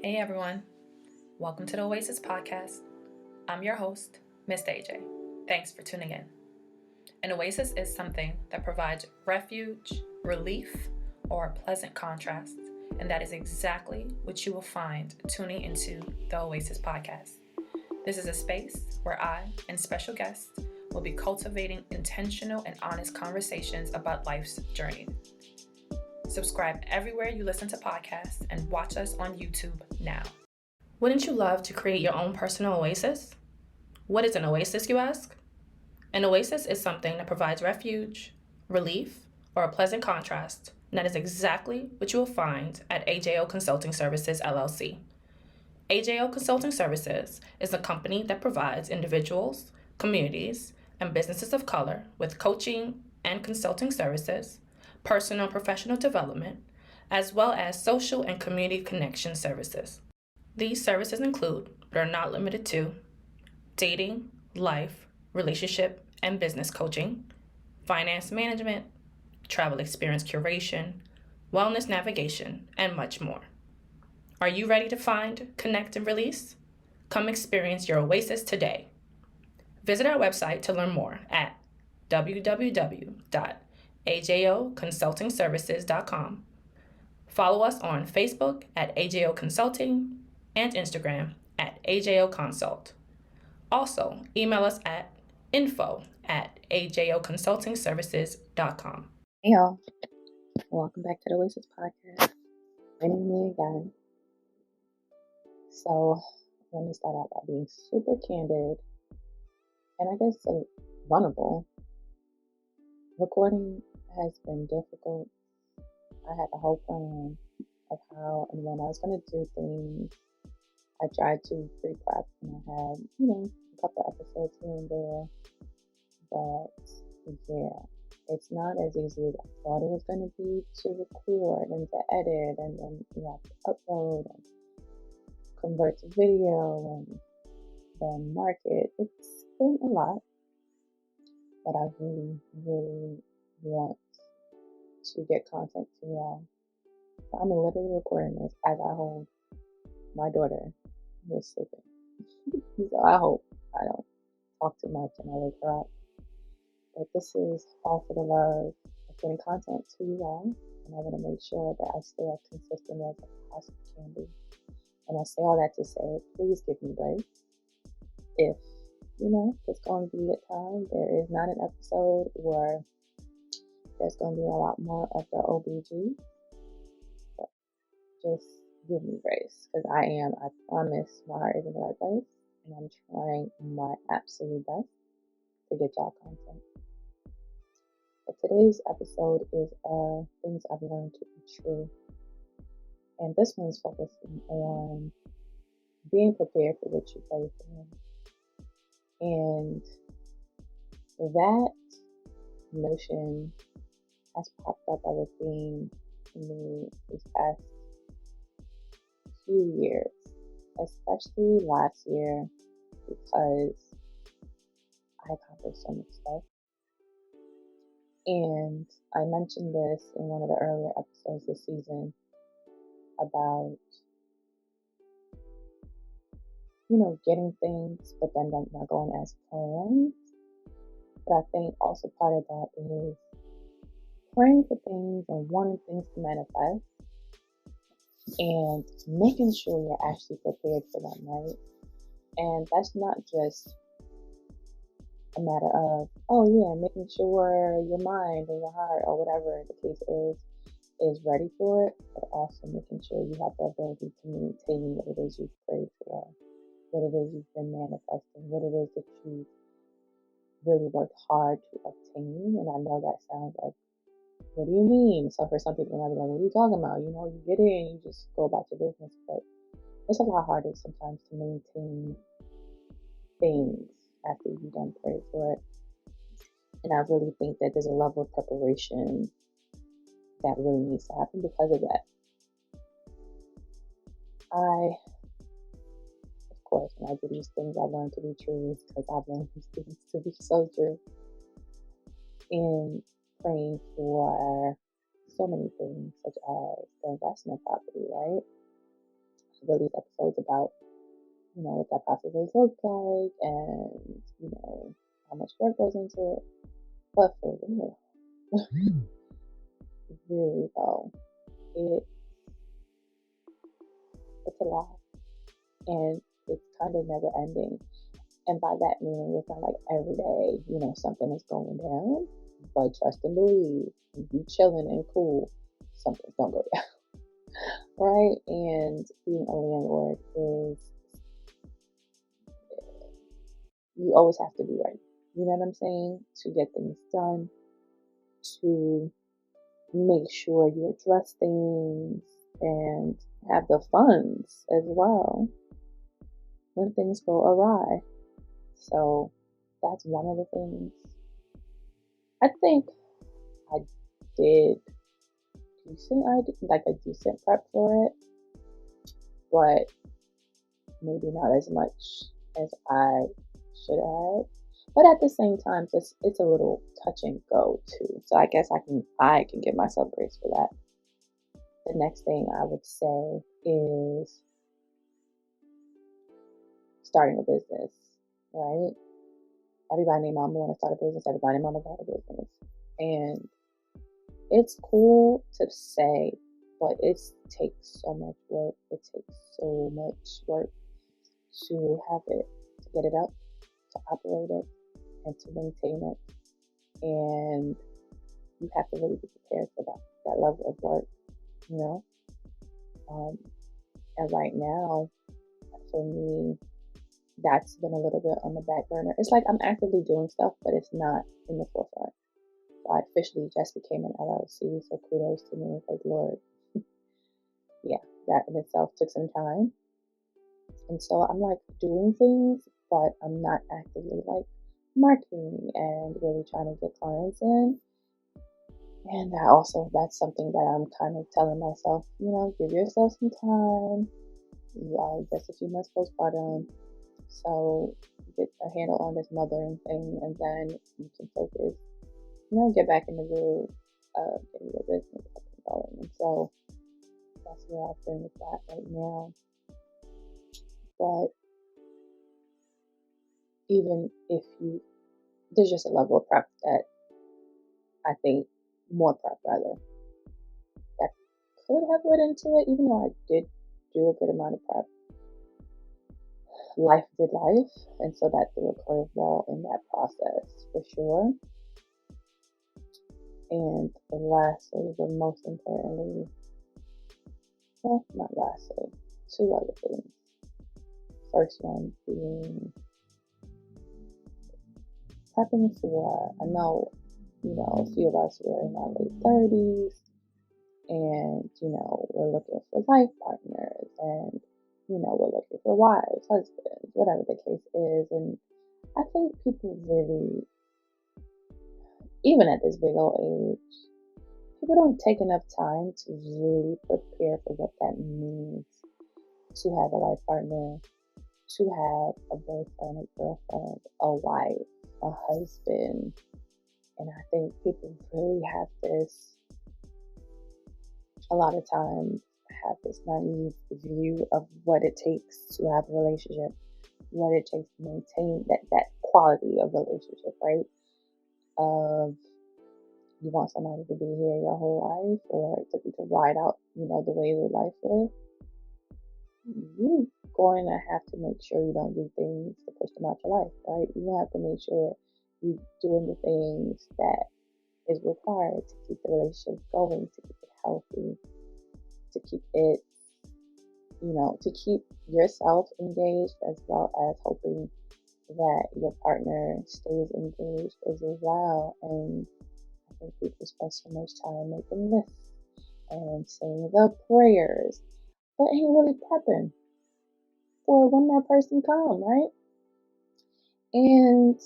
Hey everyone, welcome to the Oasis podcast. I'm your host, Miss AJ. Thanks for tuning in. An oasis is something that provides refuge, relief, or a pleasant contrast, and that is exactly what you will find tuning into the Oasis podcast. This is a space where I and special guests will be cultivating intentional and honest conversations about life's journey. Subscribe everywhere you listen to podcasts and watch us on YouTube now. Wouldn't you love to create your own personal oasis? What is an oasis, you ask? An oasis is something that provides refuge, relief, or a pleasant contrast, and that is exactly what you will find at AJO Consulting Services, LLC. AJO Consulting Services is a company that provides individuals, communities, and businesses of color with coaching and consulting services, personal and professional development, as well as social and community connection services. These services include, but are not limited to, dating, life, relationship, and business coaching, finance management, travel experience curation, wellness navigation, and much more. Are you ready to find, connect, and release? Come experience your oasis today. Visit our website to learn more at www.ajoconsultingservices.com. Follow us on Facebook at AJO Consulting and Instagram at AJO Consult. Also, email us at info@ajoconsultingservices.com. Hey y'all, welcome back to the Oasis podcast. Joining me again. So, let me start out by being super candid and I guess vulnerable. Recording has been difficult. I had the whole plan of how and when I was going to do things. I tried to pre-prep and I had, a couple episodes here and there. But yeah, it's not as easy as I thought it was going to be to record and to edit and then you have to upload and convert to video and then market. It's been a lot, but I really, really want to get content to y'all. So I'm literally recording this as I hold my daughter who is sleeping. So I hope I don't talk too much and I wake her up. But this is all for the love of getting content to you all, and I want to make sure that I stay as consistent as I possibly can be. And I say all that to say, please give me grace. If, it's going to be a time there is not an episode or there's going to be a lot more of the OBG, but just give me grace because I promise my heart is in the right place and I'm trying my absolute best to get y'all content. But today's episode is things I've learned to be true. And this one's focusing on being prepared for what you pray for. And that notion has popped up as a theme to me these past few years, especially last year, because I accomplished so much stuff. And I mentioned this in one of the earlier episodes this season about, getting things, but then not going as planned. But I think also part of that is praying for things and wanting things to manifest and making sure you're actually prepared for them, right? And that's not just a matter of, making sure your mind and your heart or whatever the case is ready for it, but also making sure you have the ability to maintain what it is you've prayed for, what it is you've been manifesting, what it is that you've really worked hard to obtain. And I know that sounds like, what do you mean? So for some people, might be like, what are you talking about? You get in, you just go about your business, but it's a lot harder sometimes to maintain things after you've done prayed for it. And I really think that there's a level of preparation that really needs to happen because of that. Of course, when I do these things, I learn to be true because I've learned these things to be so true. In praying for so many things, such as the investment property, right? release episodes about, what that process looks like and, how much work goes into it. But for real, really though, it's a lot, and it's kind of never ending. And by that meaning, it's not like every day, something is going down. But trust and believe, if you chilling and cool, something's gonna go down, right? And being a landlord is, you always have to be right. You know what I'm saying? To get things done, to make sure you address things and have the funds as well when things go awry. So that's one of the things. I think I did a decent prep for it, but maybe not as much as I should have. But at the same time, it's a little touch and go too. So I guess I can give myself grace for that. The next thing I would say is starting a business, right? Everybody named mama want to start a business. Everybody named mama got a business. And it's cool to say, but it takes so much work. It takes so much work to have it, to get it up, to operate it, and to maintain it. And you have to really be prepared for that level of work, And right now, for me, that's been a little bit on the back burner. It's like I'm actively doing stuff, but it's not in the forefront. So I officially just became an LLC, so kudos to me, because Lord, yeah, that in itself took some time. And so I'm like doing things, but I'm not actively like marketing and really trying to get clients in. And that's something that I'm kind of telling myself, give yourself some time. Just a few months postpartum. So get a handle on this mothering thing, and then you can focus, get back in the groove of getting your business up and going. And so that's where I've been with that right now. But even if there's just a level of prep that I think more prep rather that could have went into it, even though I did do a good amount of prep. Life did life, and so that threw a curveball in that process for sure. And lastly, but most importantly, well, not lastly, two other things. First one being prepping for, I know, a few of us were in our late 30s, and, we're looking for life partners, and, we're looking for wives, husbands, whatever the case is. And I think people really, even at this big old age, people don't take enough time to really prepare for what that means to have a life partner, to have a boyfriend, a girlfriend, a wife, a husband. And I think people really have a lot of times have this naive view of what it takes to have a relationship, what it takes to maintain that quality of relationship, right? You want somebody to be here your whole life, or to ride out, the waves of life with. You're going to have to make sure you don't do things to push them out your life, right? You have to make sure you're doing the things that is required to keep the relationship going, to keep it healthy, to keep it, to keep yourself engaged, as well as hoping that your partner stays engaged as well. And I think people spend so much time making lists and saying the prayers, but ain't really prepping for when that person comes, right? And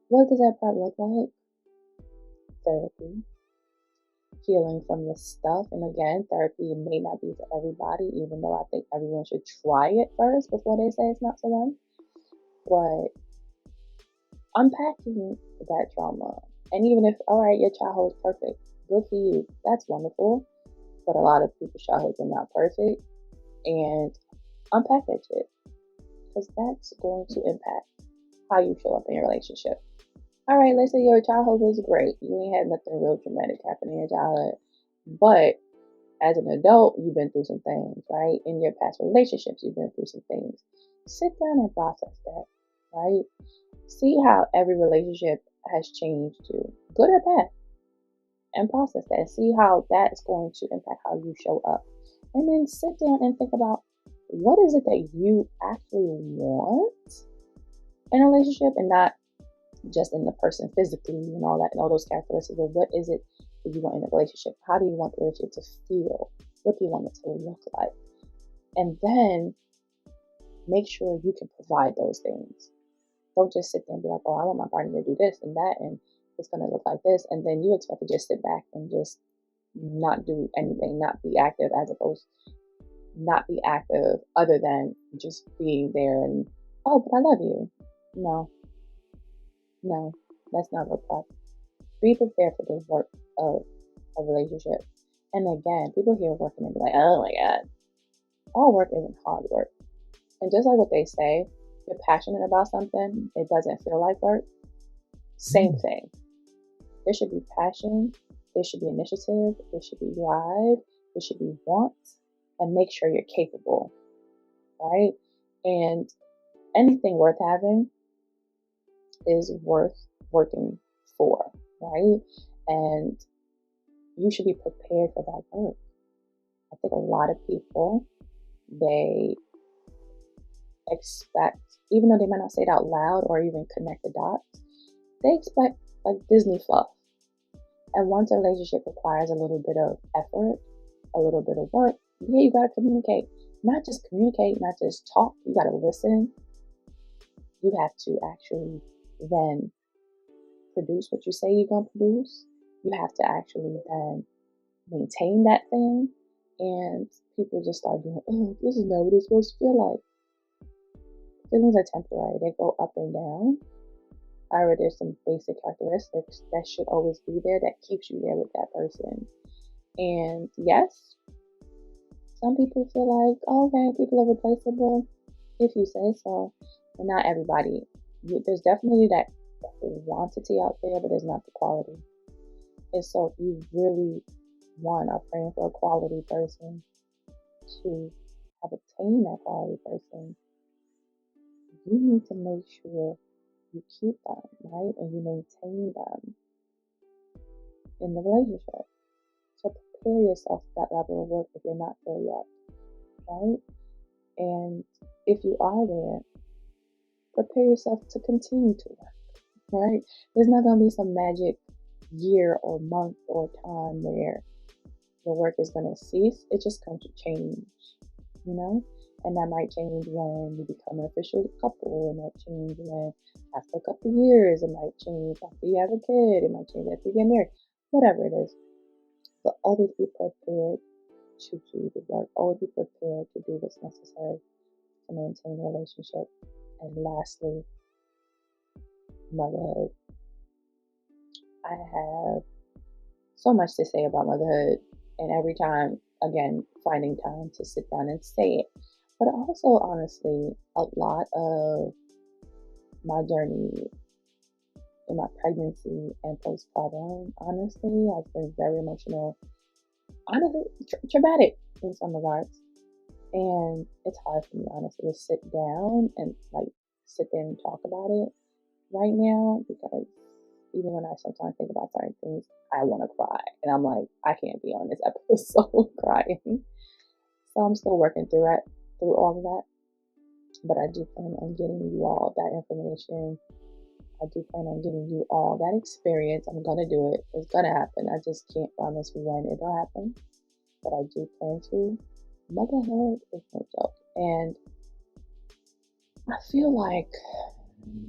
what does that prep look like? Therapy, healing from your stuff. And again, therapy may not be for everybody, even though I think everyone should try it first before they say it's not for them. But unpacking that trauma, and even if, all right, your childhood is perfect, good for you, that's wonderful. But a lot of people's childhoods are not perfect, and unpack that shit, because that's going to impact how you show up in your relationship. All right, let's say your childhood was great. You ain't had nothing real dramatic happen in your childhood, but as an adult, you've been through some things, right? In your past relationships, you've been through some things. Sit down and process that, right? See how every relationship has changed you, good or bad, and process that. See how that's going to impact how you show up. And then sit down and think about, what is it that you actually want in a relationship, and not just in the person physically and all that and all those characteristics, but what is it that you want in a relationship? How do you want the relationship to feel? What do you want it to look like? And then make sure you can provide those things. Don't just sit there and be like, oh, I want my partner to do this and that, and it's going to look like this. And then you expect to just sit back and just not do anything, not be active, as opposed not be active other than just being there and, oh, but I love you. No, that's not what work. Be prepared for the work of a relationship. And again, people hear working and be like, oh my God, all work isn't hard work. And just like what they say, you're passionate about something, it doesn't feel like work. Same thing. There should be passion, there should be initiative, there should be drive, there should be want, and make sure you're capable, right? And anything worth having is worth working for, right? And you should be prepared for that work. I think a lot of people, they expect, even though they might not say it out loud or even connect the dots, they expect like Disney fluff. And once a relationship requires a little bit of effort, a little bit of work, yeah, you gotta communicate. Not just communicate, not just talk, you gotta listen. You have to actually then produce what you say you're gonna produce. You have to actually then maintain that thing. And people just start doing, oh, this is not what it's supposed to feel like. Feelings are temporary, they go up and down. However, there's some basic characteristics that should always be there that keeps you there with that person. And yes, some people feel like, oh, okay, people are replaceable, if you say so, but not everybody. There's definitely that quantity out there, but there's not the quality. And so if you really want or praying for a quality person to have obtained that quality person, you need to make sure you keep them, right? And you maintain them in the relationship. So prepare yourself for that level of work if you're not there yet, right? And if you are there, prepare yourself to continue to work, right? There's not going to be some magic year or month or time where the work is going to cease. It's just going to change, you know? And that might change when you become an official couple. It might change when after a couple of years. It might change after you have a kid. It might change after you get married. Whatever it is. But always be prepared to do the work. Always be prepared to do what's necessary to maintain a relationship. And lastly, motherhood. I have so much to say about motherhood. And every time, again, finding time to sit down and say it. But also, honestly, a lot of my journey in my pregnancy and postpartum, honestly, has been very emotional, honestly, traumatic in some regards. And it's hard for me, honestly, to sit down and sit there and talk about it right now, because even when I sometimes think about certain things, I want to cry. And I'm like, I can't be on this episode crying. So I'm still working through all of that. But I do plan on getting you all that information. I do plan on giving you all that experience. I'm going to do it. It's going to happen. I just can't promise when it'll happen. But I do plan to. Motherhood is no joke. And I feel like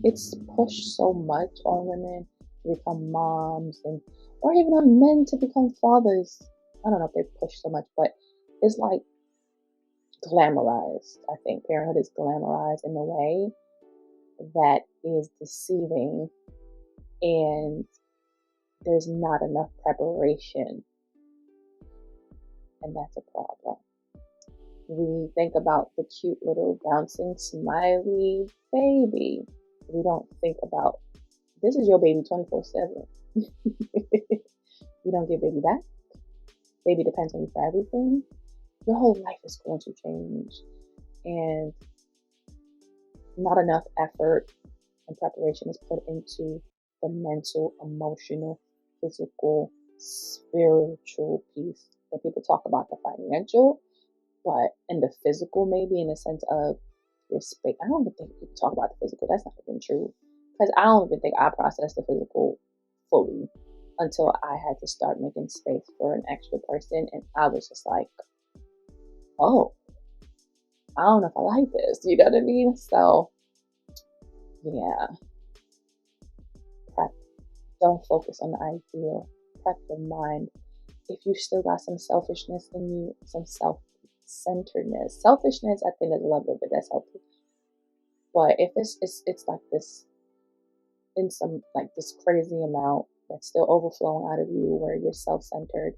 it's pushed so much on women to become moms, or even on men to become fathers. I don't know if they push so much, but it's like glamorized. I think parenthood is glamorized in a way that is deceiving, and there's not enough preparation, and that's a problem. We think about the cute little bouncing smiley baby. We don't think about this is your baby 24/7. You don't get baby back. Baby depends on you for everything. Your whole life is going to change. And not enough effort and preparation is put into the mental, emotional, physical, spiritual piece. And people talk about the financial, but in the physical, maybe in the sense of your space. I don't even think people talk about the physical. That's not even true. Because I don't even think I processed the physical fully until I had to start making space for an extra person. And I was just like, oh, I don't know if I like this. You know what I mean? So, yeah. Prep. Don't focus on the ideal. Prep your mind. If you still got some selfishness in you, some self-centeredness. Selfishness, I think there's a level of it that's healthy. But if it's like this, in some like this crazy amount that's still overflowing out of you where you're self-centered,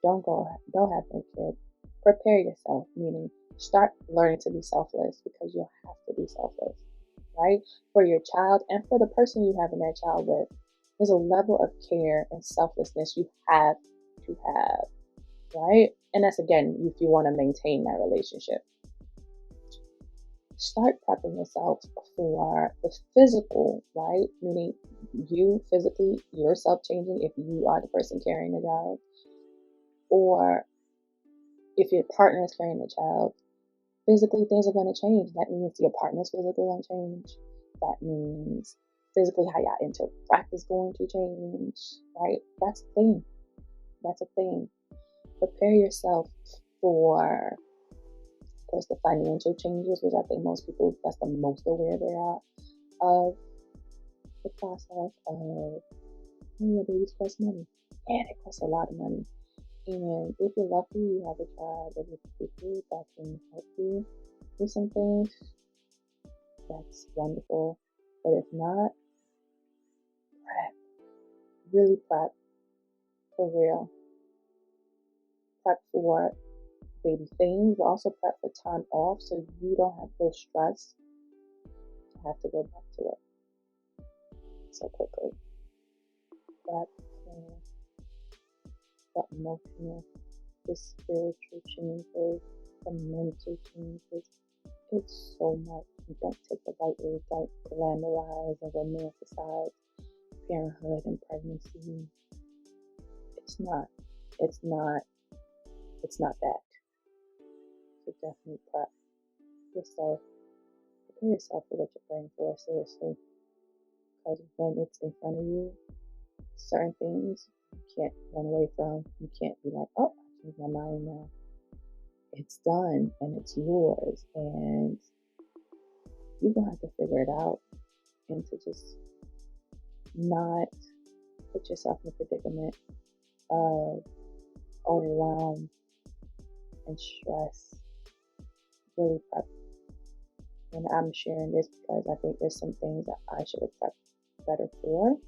don't have no kid. Prepare yourself, meaning start learning to be selfless, because you'll have to be selfless, right? For your child and for the person you have in that child with. There's a level of care and selflessness you have to have, right? And that's, again, if you want to maintain that relationship. Start prepping yourself for the physical, right? Meaning you physically, yourself changing if you are the person carrying the child, or if your partner is carrying the child. Physically, things are going to change. That means your partner's physically going to change. That means physically how y'all interact is going to change, right? That's a thing. That's a thing. Prepare yourself for, of course, the financial changes, which I think most people, that's the most aware they are of the process of, your babies cost money. And it costs a lot of money. And if you're lucky, you have a child that is with you that can help you with some things, that's wonderful. But if not, prep. Really prep. For real. Prep for baby things, but also prep for time off so you don't have to stress to have to go back to it so quickly. Prep for the emotional, the spiritual changes, the mental changes. It's so much. You don't take it lightly. Don't glamorize and romanticize parenthood and pregnancy. It's not that. So definitely prep yourself. Prepare yourself for what you're praying for, seriously. Because when it's in front of you, certain things you can't run away from. You can't be like, oh, I changed my mind now. It's done and it's yours, and you're gonna have to figure it out, and to just not put yourself in a predicament of overwhelm and stress. Really prep. And I'm sharing this because I think there's some things that I should have prepped better for,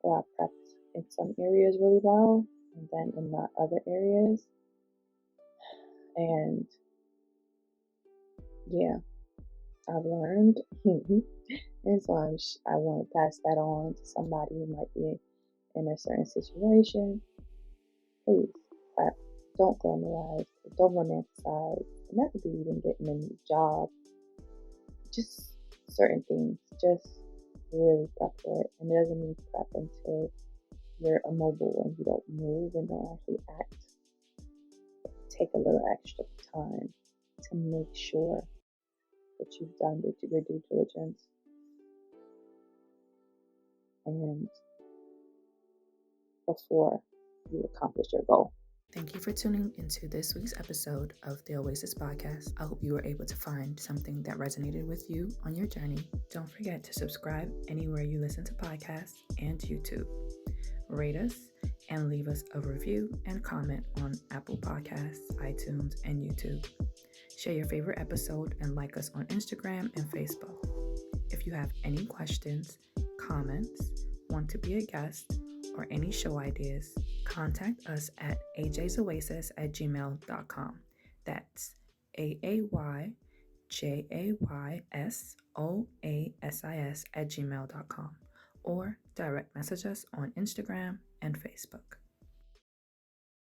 or I prepped in some areas really well, and then in not other areas. And yeah, I've learned. And so I want to pass that on to somebody who might be in a certain situation. Please prep. Don't glamorize. Don't romanticize. And that could be even getting a new job. Just certain things. Just really prep for it. And it doesn't mean prep until you're immobile and you don't move and don't actually act. Take a little extra time to make sure that you've done your due diligence and before you accomplish your goal. Thank you for tuning into this week's episode of the Oasis podcast. I hope you were able to find something that resonated with you on your journey. Don't forget to subscribe anywhere you listen to podcasts and YouTube. Rate us and leave us a review and comment on Apple Podcasts, iTunes, and YouTube. Share your favorite episode and like us on Instagram and Facebook. If you have any questions, comments, want to be a guest, or any show ideas, contact us at ajsoasis@gmail.com. That's aayjaysoasis@gmail.com or direct message us on Instagram and Facebook.